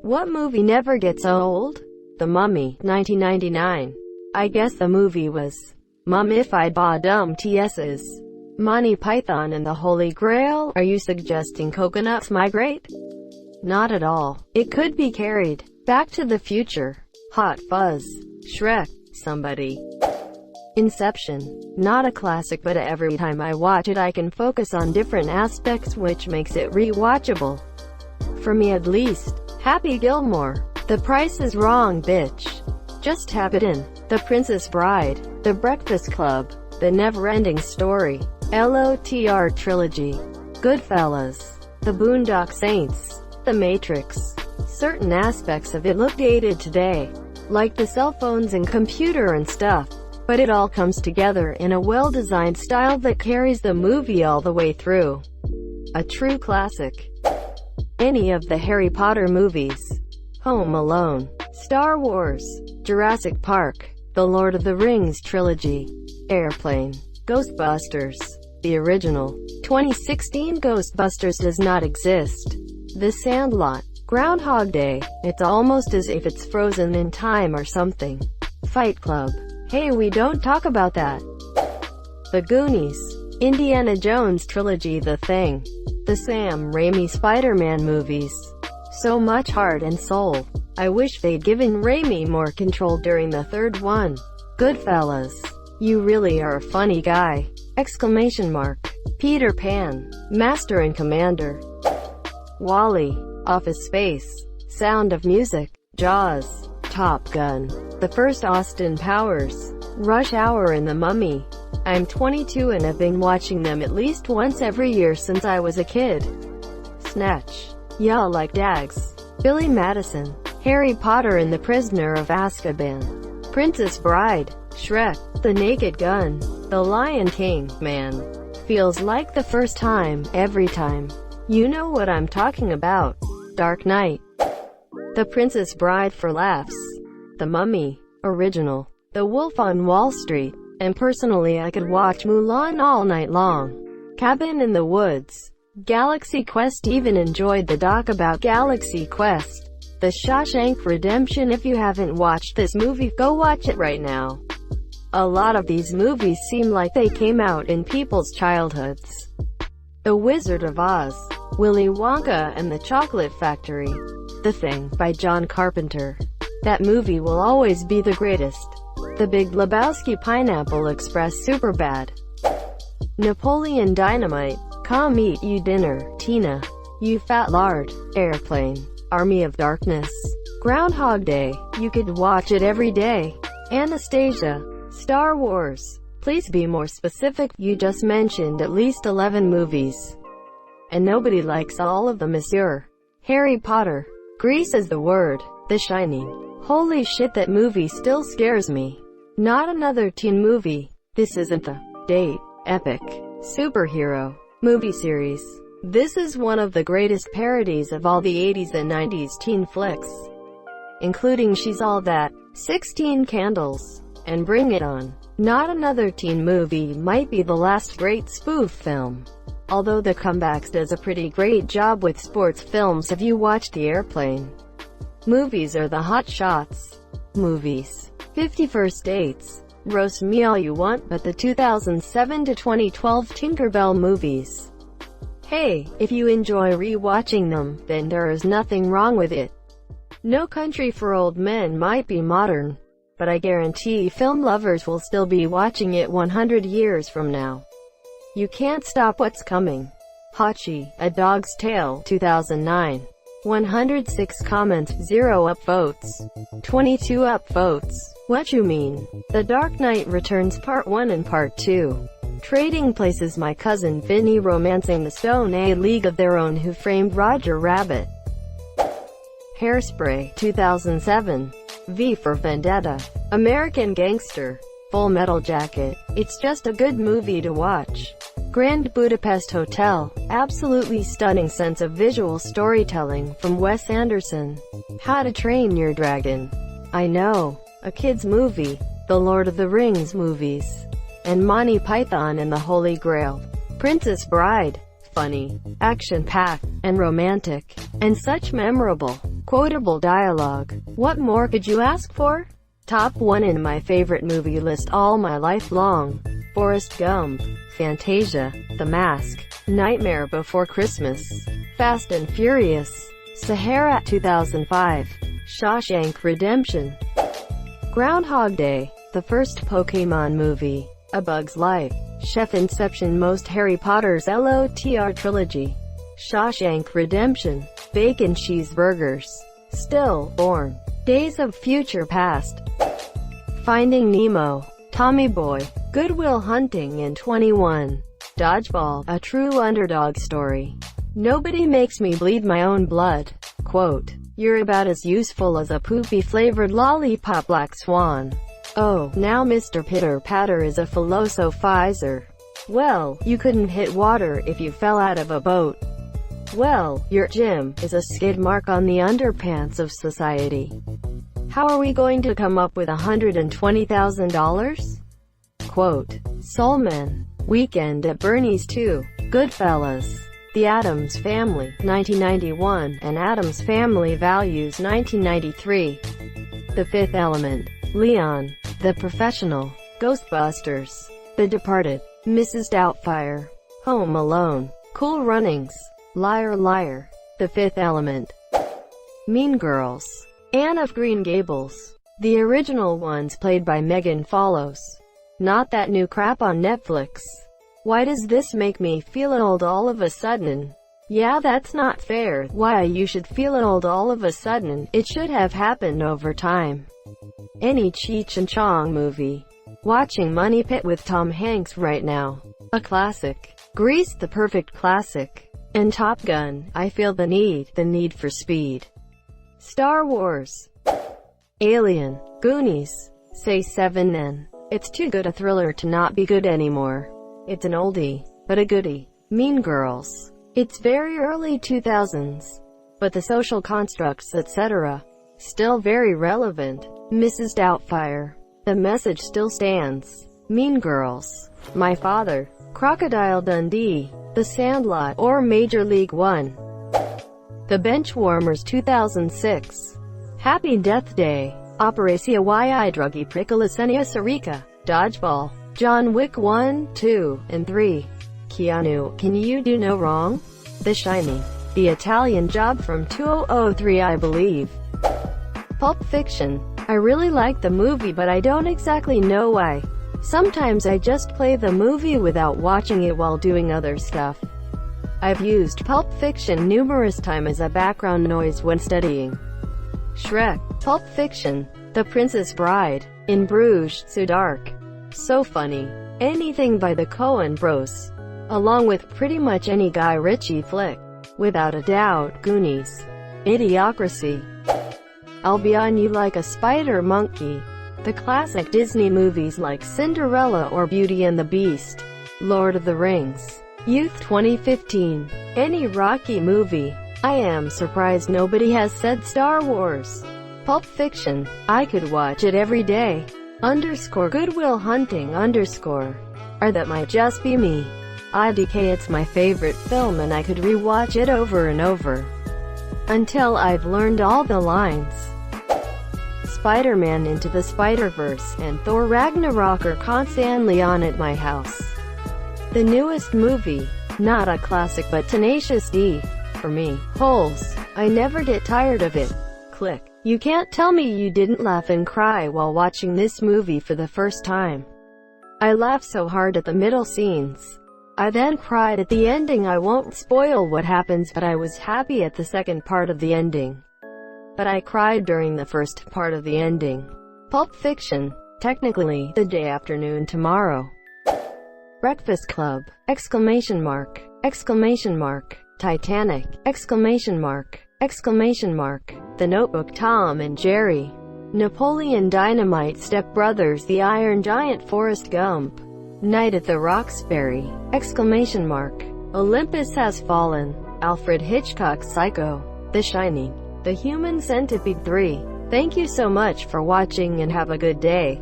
What movie never gets old? The Mummy, 1999. I guess the movie was mummified by dumb TS's. Monty Python and the Holy Grail? Are you suggesting coconuts migrate? Not at all. It could be carried. Back to the Future. Hot Fuzz. Shrek. Somebody. Inception. Not a classic, but every time I watch it I can focus on different aspects, which makes it rewatchable. For me at least. Happy Gilmore. The Price is Wrong, bitch. Just tap it in. The Princess Bride. The Breakfast Club. The Never-Ending Story. LOTR Trilogy. Goodfellas. The Boondock Saints. The Matrix. Certain aspects of it look dated today, like the cell phones and computer and stuff, but it all comes together in a well-designed style that carries the movie all the way through. A true classic. Any of the Harry Potter movies. Home Alone. Star Wars. Jurassic Park. The Lord of the Rings trilogy. Airplane. Ghostbusters. The original. 2016 Ghostbusters does not exist. The Sandlot. Groundhog Day. It's almost as if it's frozen in time or something. Fight Club. Hey, we don't talk about that. The Goonies. Indiana Jones trilogy. The Thing. The Sam Raimi Spider-Man movies. So much heart and soul. I wish they'd given Raimi more control during the third one. Goodfellas. You really are a funny guy! Exclamation mark. Peter Pan. Master and Commander. Wall-E. Office Space. Sound of Music. Jaws. Top Gun. The First Austin Powers. Rush Hour and The Mummy. I'm 22 and have been watching them at least once every year since I was a kid. Snatch. Y'all like Dags. Billy Madison. Harry Potter and the Prisoner of Azkaban. Princess Bride. Shrek. The Naked Gun. The Lion King. Man. Feels like the first time, every time. You know what I'm talking about. Dark Knight. The Princess Bride for laughs. The Mummy. Original. The Wolf on Wall Street. And personally I could watch Mulan all night long. Cabin in the Woods. Galaxy Quest. Even enjoyed the doc about Galaxy Quest. The Shawshank Redemption. If you haven't watched this movie, go watch it right now. A lot of these movies seem like they came out in people's childhoods. The Wizard of Oz. Willy Wonka and the Chocolate Factory. The Thing, by John Carpenter. That movie will always be the greatest. The Big Lebowski. Pineapple Express. Superbad. Napoleon Dynamite. Come Eat You Dinner. Tina. You Fat Lard. Airplane. Army of Darkness. Groundhog Day. You could watch it every day. Anastasia. Star Wars. Please be more specific. You just mentioned at least 11 movies. And nobody likes all of them, monsieur. Harry Potter. Grease is the word. The Shining. Holy shit, that movie still scares me. Not another teen movie. This isn't the date epic superhero movie series. This is one of the greatest parodies of all the 80s and 90s teen flicks, including She's All That, 16 Candles, and Bring It On. Not Another Teen Movie might be the last great spoof film, although The Comebacks does a pretty great job with sports films. Have you watched The Airplane? Movies are the hot shots. Movies. 50 First Dates. Roast me all you want, but the 2007 to 2012 Tinkerbell movies. Hey, if you enjoy re-watching them, then there is nothing wrong with it. No Country for Old Men might be modern, but I guarantee film lovers will still be watching it 100 years from now. You can't stop what's coming. Hachi, A Dog's Tale, 2009. 106 comments, 0 upvotes. 22 upvotes. What you mean? The Dark Knight Returns Part 1 and Part 2. Trading Places. My Cousin Vinny romancing the Stone. A League of Their Own. Who Framed Roger Rabbit. Hairspray, 2007. V for Vendetta. American Gangster. Full Metal Jacket. It's just a good movie to watch. Grand Budapest Hotel. Absolutely stunning sense of visual storytelling from Wes Anderson. How to Train Your Dragon. I know. A kids movie. The Lord of the Rings movies. And Monty Python and the Holy Grail. Princess Bride. Funny, action-packed, and romantic. And such memorable Quotable dialogue. What more could you ask for? Top 1 in my favorite movie list all my life long. Forrest Gump, Fantasia, The Mask, Nightmare Before Christmas, Fast and Furious, Sahara 2005, Shawshank Redemption, Groundhog Day, the first Pokemon movie, A Bug's Life, Chef Inception, most Harry Potter's LOTR trilogy, Shawshank Redemption, Bacon Cheeseburgers, Stillborn, Days of Future Past, Finding Nemo, Tommy Boy, Good Will Hunting, and 21. Dodgeball, a true underdog story. Nobody makes me bleed my own blood. Quote, you're about as useful as a poopy-flavored lollipop, Black Swan. Oh, now Mr. Pitter-Patter is a philosophizer. Well, you couldn't hit water if you fell out of a boat. Well, your gym is a skid mark on the underpants of society. How are we going to come up with $120,000? Quote, Soul Men, Weekend at Bernie's 2, Goodfellas, The Addams Family, 1991, and Addams Family Values, 1993. The Fifth Element, Leon, The Professional, Ghostbusters, The Departed, Mrs. Doubtfire, Home Alone, Cool Runnings, Liar Liar, The Fifth Element, Mean Girls, Anne of Green Gables, the original ones played by Megan Follows. Not that new crap on Netflix. Why does this make me feel old all of a sudden? Yeah, that's not fair. Why you should feel old all of a sudden? It should have happened over time. Any Cheech and Chong movie. Watching Money Pit with Tom Hanks right now. A classic. Grease, the perfect classic. And Top Gun, I feel the need for speed. Star Wars, Alien, Goonies, say 7 then. It's too good a thriller to not be good anymore. It's an oldie, but a goodie. Mean Girls. It's very early 2000s, but the social constructs etc. still very relevant. Mrs. Doubtfire. The message still stands. Mean Girls. My Father. Crocodile Dundee. The Sandlot, or Major League 1. The Benchwarmers 2006. Happy Death Day. Operacia y Drugi Pricolicenia Sarica. Dodgeball. John Wick 1, 2, and 3. Keanu, Can You Do No Wrong? The Shining. The Italian Job from 2003, I believe. Pulp Fiction. I really like the movie, but I don't exactly know why. Sometimes I just play the movie without watching it while doing other stuff. I've used Pulp Fiction numerous times as a background noise when studying. Shrek. Pulp Fiction. The Princess Bride. In Bruges. So dark. So funny. Anything by the Coen Bros. Along with pretty much any Guy Ritchie flick. Without a doubt, Goonies. Idiocracy. I'll be on you like a spider monkey. The classic Disney movies like Cinderella or Beauty and the Beast. Lord of the Rings. Youth 2015. Any Rocky movie. I am surprised nobody has said Star Wars. Pulp Fiction. I could watch it every day. Good Will Hunting Or that might just be me. IDK, it's my favorite film and I could rewatch it over and over. Until I've learned all the lines. Spider-Man Into the Spider-Verse and Thor Ragnarok are constantly on at my house. The newest movie. Not a classic but tenacious D. For me. Holes. I never get tired of it. Click. You can't tell me you didn't laugh and cry while watching this movie for the first time. I laughed so hard at the middle scenes. I then cried at the ending. I won't spoil what happens, but I was happy at the second part of the ending. But I cried during the first part of the ending. Pulp Fiction. Technically, The Day After Noon Tomorrow. Breakfast Club! Exclamation mark! Exclamation mark! Titanic! Exclamation mark! Exclamation mark! The Notebook, Tom and Jerry. Napoleon Dynamite, Step Brothers, The Iron Giant, Forrest Gump. Night at the Roxbury! Exclamation mark! Olympus Has Fallen. Alfred Hitchcock's Psycho. The Shining. The Human Centipede 3. Thank you so much for watching and have a good day.